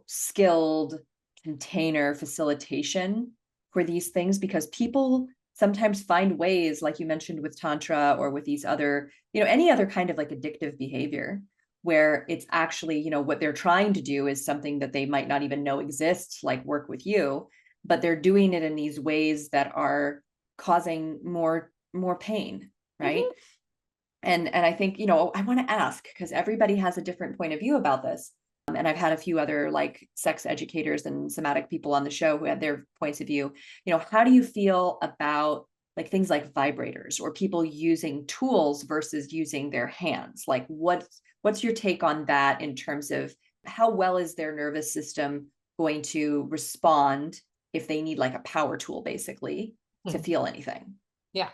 skilled container facilitation for these things, because people sometimes find ways, like you mentioned with Tantra or with these other, any other kind of like addictive behavior, where it's actually, what they're trying to do is something that they might not even know exists, like work with you, but they're doing it in these ways that are causing more pain, right? And I think, I want to ask, because everybody has a different point of view about this. And I've had a few other like sex educators and somatic people on the show who had their points of view. How do you feel about like things like vibrators or people using tools versus using their hands? Like what's your take on that in terms of how well is their nervous system going to respond if they need like a power tool basically to feel anything? Yeah.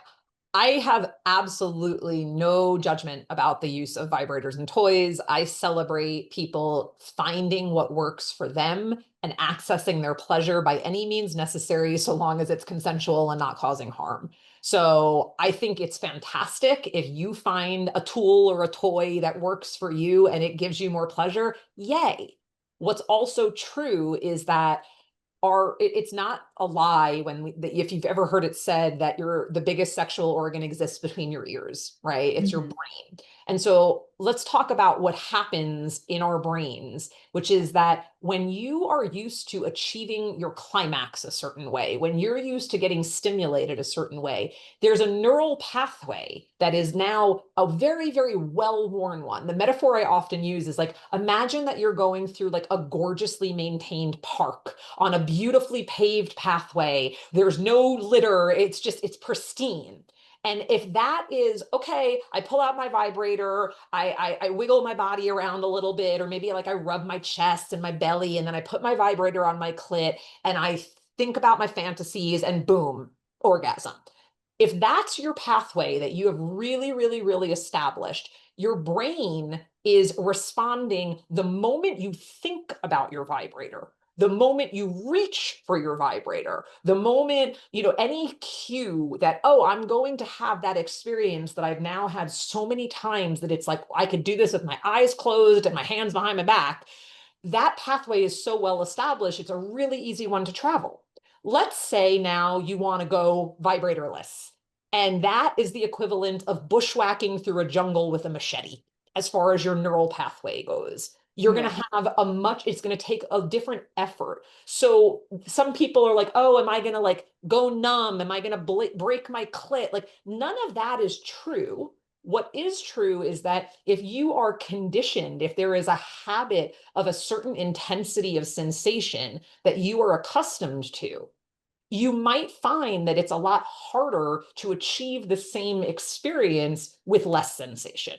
I have absolutely no judgment about the use of vibrators and toys. I celebrate people finding what works for them and accessing their pleasure by any means necessary, so long as it's consensual and not causing harm. So I think it's fantastic if you find a tool or a toy that works for you and it gives you more pleasure, yay. What's also true is that it's not a lie if you've ever heard it said that the biggest sexual organ exists between your ears, right? It's your brain. And so let's talk about what happens in our brains, which is that when you are used to achieving your climax a certain way, when you're used to getting stimulated a certain way, there's a neural pathway that is now a very, very well-worn one. The metaphor I often use is like, imagine that you're going through like a gorgeously maintained park on a beautifully paved pathway. There's no litter. It's pristine. And if that is okay, I pull out my vibrator, I wiggle my body around a little bit, or maybe like I rub my chest and my belly, and then I put my vibrator on my clit and I think about my fantasies, and boom, orgasm. If that's your pathway that you have really, really, really established, your brain is responding the moment you think about your vibrator, the moment you reach for your vibrator, the moment, any cue that, oh, I'm going to have that experience that I've now had so many times that it's like, I could do this with my eyes closed and my hands behind my back. That pathway is so well established, it's a really easy one to travel. Let's say now you want to go vibratorless. And that is the equivalent of bushwhacking through a jungle with a machete, as far as your neural pathway goes. You're going to have it's going to take a different effort. So some people are like, oh, am I going to like go numb? Am I going to break my clit? Like, none of that is true. What is true is that if you are conditioned, if there is a habit of a certain intensity of sensation that you are accustomed to, you might find that it's a lot harder to achieve the same experience with less sensation.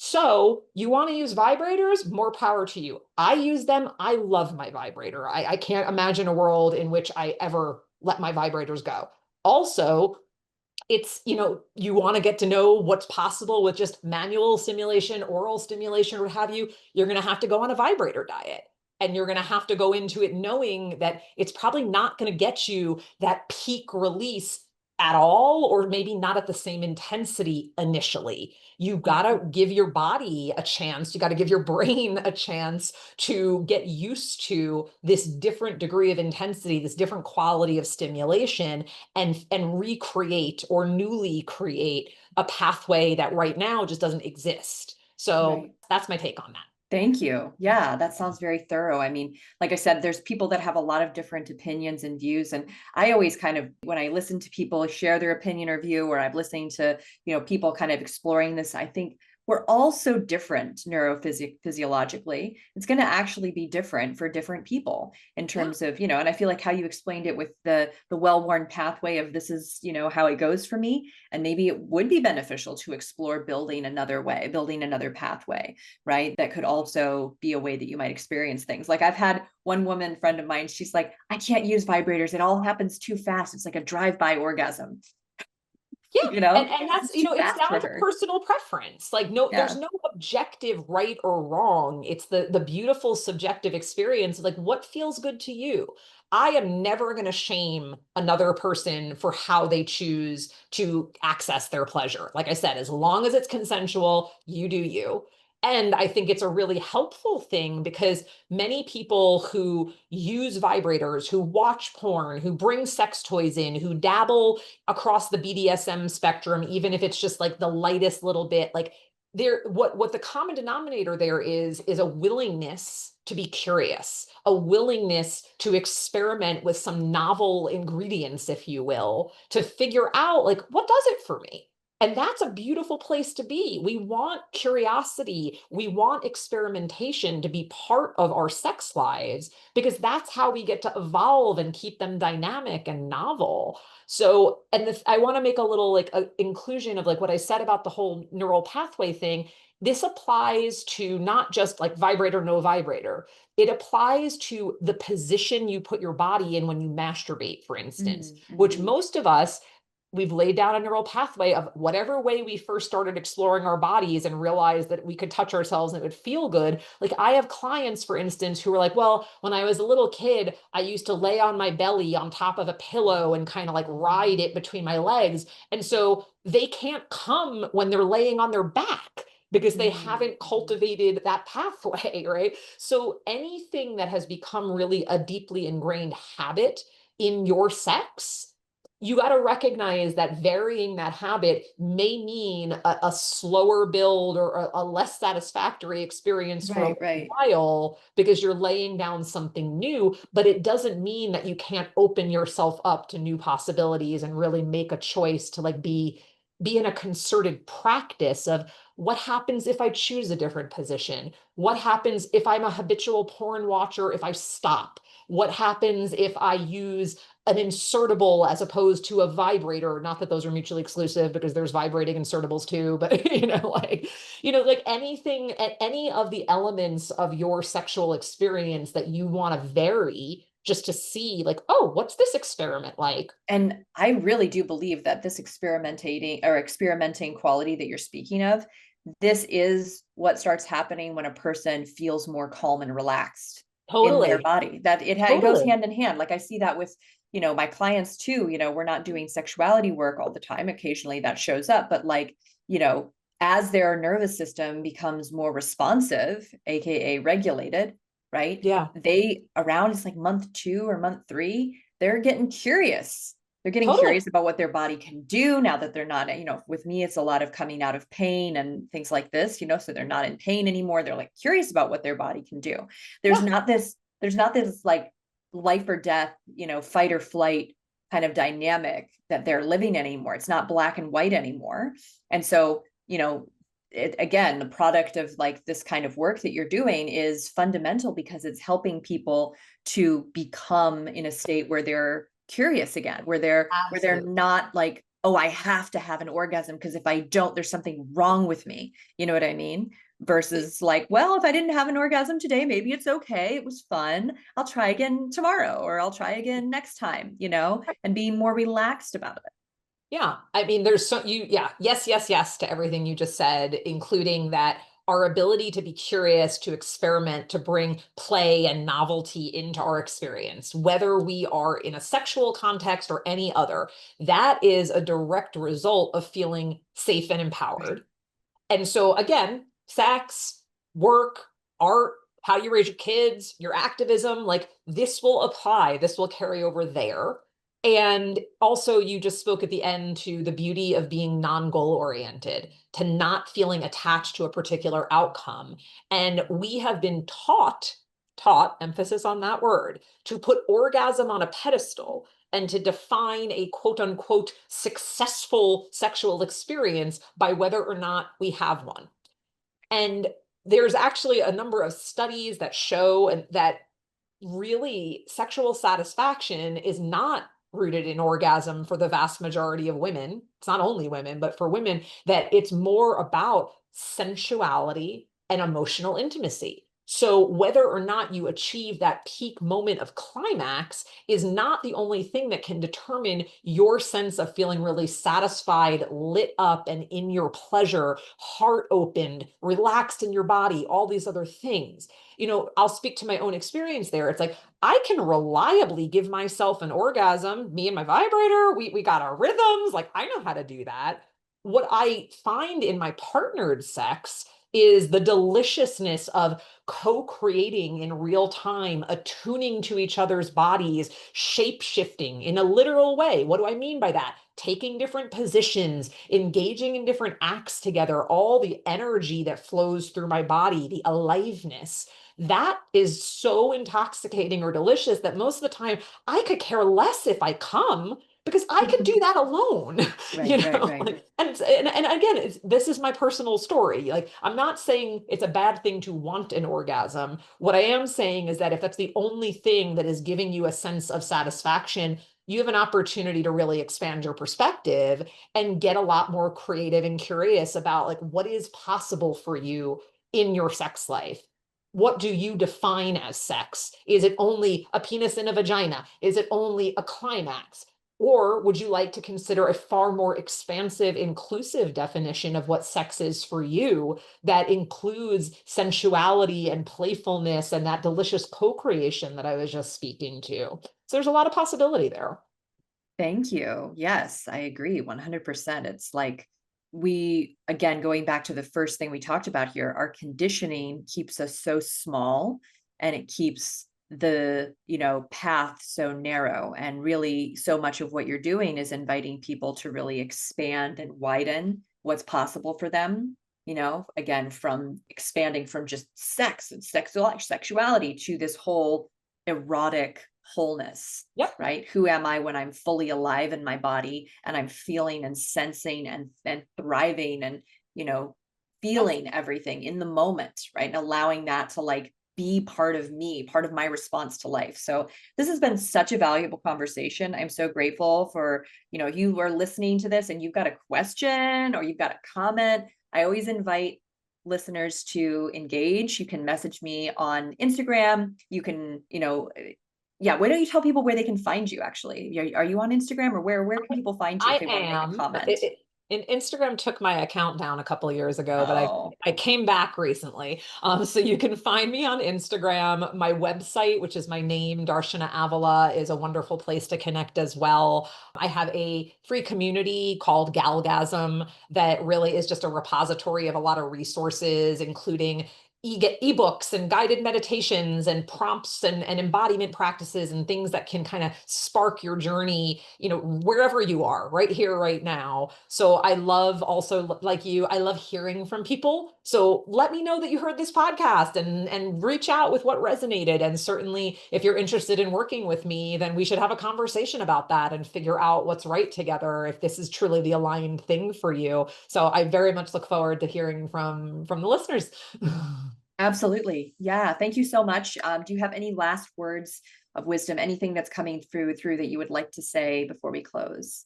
So you want to use vibrators? More power to you. I use them. I love my vibrator. I can't imagine a world in which I ever let my vibrators go. Also, it's, you want to get to know what's possible with just manual stimulation, oral stimulation, or what have you. You're going to have to go on a vibrator diet. And you're going to have to go into it knowing that it's probably not going to get you that peak release at all, or maybe not at the same intensity initially. You've got to give your body a chance. You got to give your brain a chance to get used to this different degree of intensity, this different quality of stimulation, and recreate or newly create a pathway that right now just doesn't exist. So that's my take on that. Thank you. Yeah, that sounds very thorough. I mean, like I said, there's people that have a lot of different opinions and views. And I always kind of, when I listen to people share their opinion or view, or I'm listening to, people kind of exploring this, I think we're all so different neurophysiologically. It's going to actually be different for different people in terms of, and I feel like how you explained it with the well-worn pathway of this is, how it goes for me. And maybe it would be beneficial to explore building another pathway, right? That could also be a way that you might experience things. Like I've had one woman friend of mine, she's like, I can't use vibrators. It all happens too fast. It's like a drive-by orgasm. Yeah, and that's, it's down to personal preference. Like, there's no objective right or wrong. It's the beautiful subjective experience. Like, what feels good to you? I am never going to shame another person for how they choose to access their pleasure. Like I said, as long as it's consensual, you do you. And I think it's a really helpful thing because many people who use vibrators, who watch porn, who bring sex toys in, who dabble across the BDSM spectrum, even if it's just like the lightest little bit, like what the common denominator there is a willingness to be curious, a willingness to experiment with some novel ingredients, if you will, to figure out like, what does it for me? And that's a beautiful place to be. We want curiosity. We want experimentation to be part of our sex lives because that's how we get to evolve and keep them dynamic and novel. So, and I want to make a little like a inclusion of like what I said about the whole neural pathway thing. This applies to not just like vibrator, no vibrator. It applies to the position you put your body in when you masturbate, for instance, which most of us we've laid down a neural pathway of whatever way we first started exploring our bodies and realized that we could touch ourselves and it would feel good. Like I have clients, for instance, who are like, well, when I was a little kid, I used to lay on my belly on top of a pillow and kind of like ride it between my legs. And so they can't come when they're laying on their back because they haven't cultivated that pathway, right? So anything that has become really a deeply ingrained habit in your sex, you got to recognize that varying that habit may mean a slower build or a less satisfactory experience for a while because you're laying down something new, but it doesn't mean that you can't open yourself up to new possibilities and really make a choice to like be in a concerted practice of what happens if I choose a different position? What happens if I'm a habitual porn watcher, if I stop? What happens if I use an insertable as opposed to a vibrator? Not that those are mutually exclusive because there's vibrating insertables too, but like anything, any of the elements of your sexual experience that you want to vary just to see like, oh, what's this experiment like? And I really do believe that this experimenting quality that you're speaking of, this is what starts happening when a person feels more calm and relaxed in their body, that it goes hand in hand. Like I see that with, my clients too. We're not doing sexuality work all the time. Occasionally that shows up, but like, as their nervous system becomes more responsive, AKA regulated, right? Yeah. They around, it's like month 2 or month 3, they're getting curious. They're getting curious about what their body can do now that they're not, with me, it's a lot of coming out of pain and things like this, so they're not in pain anymore. They're like curious about what their body can do. There's not this like life or death, fight or flight kind of dynamic that they're living anymore. It's not black and white anymore. And so, again, the product of like this kind of work that you're doing is fundamental because it's helping people to become in a state where they're curious again, where they're not like, oh, I have to have an orgasm because if I don't, there's something wrong with me. You know what I mean? Versus like, well, if I didn't have an orgasm today, maybe it's okay. It was fun. I'll try again tomorrow, or I'll try again next time, and be more relaxed about it. Yeah. I mean, yes to everything you just said, including that our ability to be curious, to experiment, to bring play and novelty into our experience, whether we are in a sexual context or any other, that is a direct result of feeling safe and empowered. And so again, sex, work, art, how you raise your kids, your activism, like this will apply, this will carry over there. And also, you just spoke at the end to the beauty of being non-goal oriented, to not feeling attached to a particular outcome. And we have been taught, emphasis on that word, to put orgasm on a pedestal and to define a quote unquote successful sexual experience by whether or not we have one. And there's actually a number of studies that show that really sexual satisfaction is not rooted in orgasm for the vast majority of women. It's not only women, but for women, that it's more about sensuality and emotional intimacy. So whether or not you achieve that peak moment of climax is not the only thing that can determine your sense of feeling really satisfied, lit up, and in your pleasure, heart opened, relaxed in your body, all these other things. I'll speak to my own experience there. It's like, I can reliably give myself an orgasm, me and my vibrator, we got our rhythms, like I know how to do that. What I find in my partnered sex is the deliciousness of co-creating in real time, attuning to each other's bodies, shape-shifting in a literal way. What do I mean by that? Taking different positions, engaging in different acts together, all the energy that flows through my body, the aliveness. That is so intoxicating or delicious that most of the time I could care less if I come because I could do that alone. Right. And again, this is my personal story. Like, I'm not saying it's a bad thing to want an orgasm. What I am saying is that if that's the only thing that is giving you a sense of satisfaction, you have an opportunity to really expand your perspective and get a lot more creative and curious about like what is possible for you in your sex life. What do you define as sex? Is it only a penis and a vagina? Is it only a climax? Or would you like to consider a far more expansive, inclusive definition of what sex is for you that includes sensuality and playfulness and that delicious co-creation that I was just speaking to? So there's a lot of possibility there. Thank you. Yes, I agree 100%. It's like again, going back to the first thing we talked about here, our conditioning keeps us so small, and it keeps the, path so narrow. And really, so much of what you're doing is inviting people to really expand and widen what's possible for them. Again, from expanding from just sex and sexuality to this whole erotic wholeness. Yep. Right? Who am I when I'm fully alive in my body and I'm feeling and sensing and thriving and, feeling everything in the moment, right? And allowing that to like be part of me, part of my response to life. So this has been such a valuable conversation. I'm so grateful for, you are listening to this and you've got a question or you've got a comment. I always invite listeners to engage. You can message me on Instagram. You can, why don't you tell people where they can find you actually? Are you on Instagram, or where can people find you if they want to make a comment? And Instagram took my account down a couple of years ago, but Oh. I came back recently. So you can find me on Instagram. My website, which is my name, Darshana Avila, is a wonderful place to connect as well. I have a free community called Galgasm that really is just a repository of a lot of resources, including ebooks and guided meditations and prompts and embodiment practices and things that can kind of spark your journey, wherever you are right here, right now. So I love also, like you, I love hearing from people. So let me know that you heard this podcast and reach out with what resonated. And certainly if you're interested in working with me, then we should have a conversation about that and figure out what's right together if this is truly the aligned thing for you. So I very much look forward to hearing from the listeners. Absolutely. Yeah. Thank you so much. Do you have any last words of wisdom, anything that's coming through that you would like to say before we close?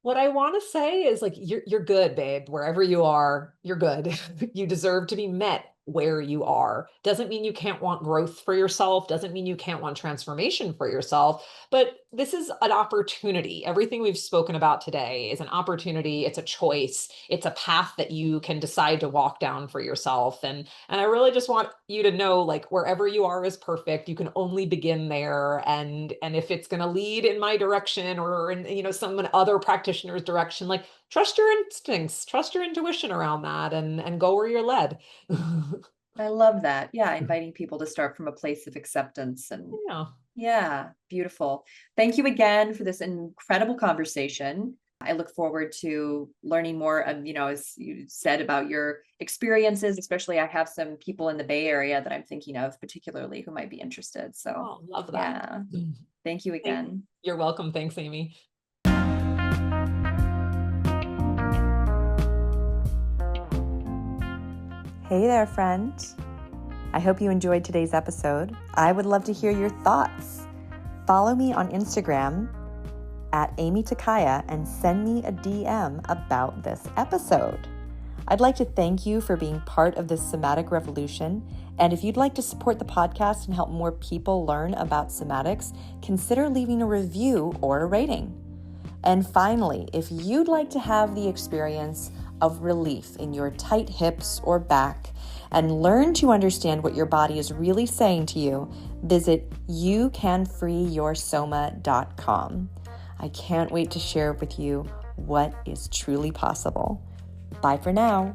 What I want to say is like, you're good, babe. Wherever you are, you're good. You deserve to be met where you are. Doesn't mean you can't want growth for yourself. Doesn't mean you can't want transformation for yourself. But this is an opportunity. Everything we've spoken about today is an opportunity. It's a choice. It's a path that you can decide to walk down for yourself. And I really just want you to know, like, wherever you are is perfect. You can only begin there. And if it's going to lead in my direction or in, some other practitioner's direction, like, trust your instincts, trust your intuition around that, and go where you're led. I love that. Yeah. Inviting people to start from a place of acceptance and yeah, beautiful. Thank you again for this incredible conversation. I look forward to learning more, as you said, about your experiences, especially I have some people in the Bay Area that I'm thinking of particularly who might be interested. So love that. Yeah. Thank you again. You're welcome. Thanks, Aimee. Hey there, friend. I hope you enjoyed today's episode. I would love to hear your thoughts. Follow me on Instagram at Aimee Takaya and send me a DM about this episode. I'd like to thank you for being part of this somatic revolution. And if you'd like to support the podcast and help more people learn about somatics, consider leaving a review or a rating. And finally, if you'd like to have the experience of relief in your tight hips or back and learn to understand what your body is really saying to you, visit youcanfreeyoursoma.com. I can't wait to share with you what is truly possible. Bye for now.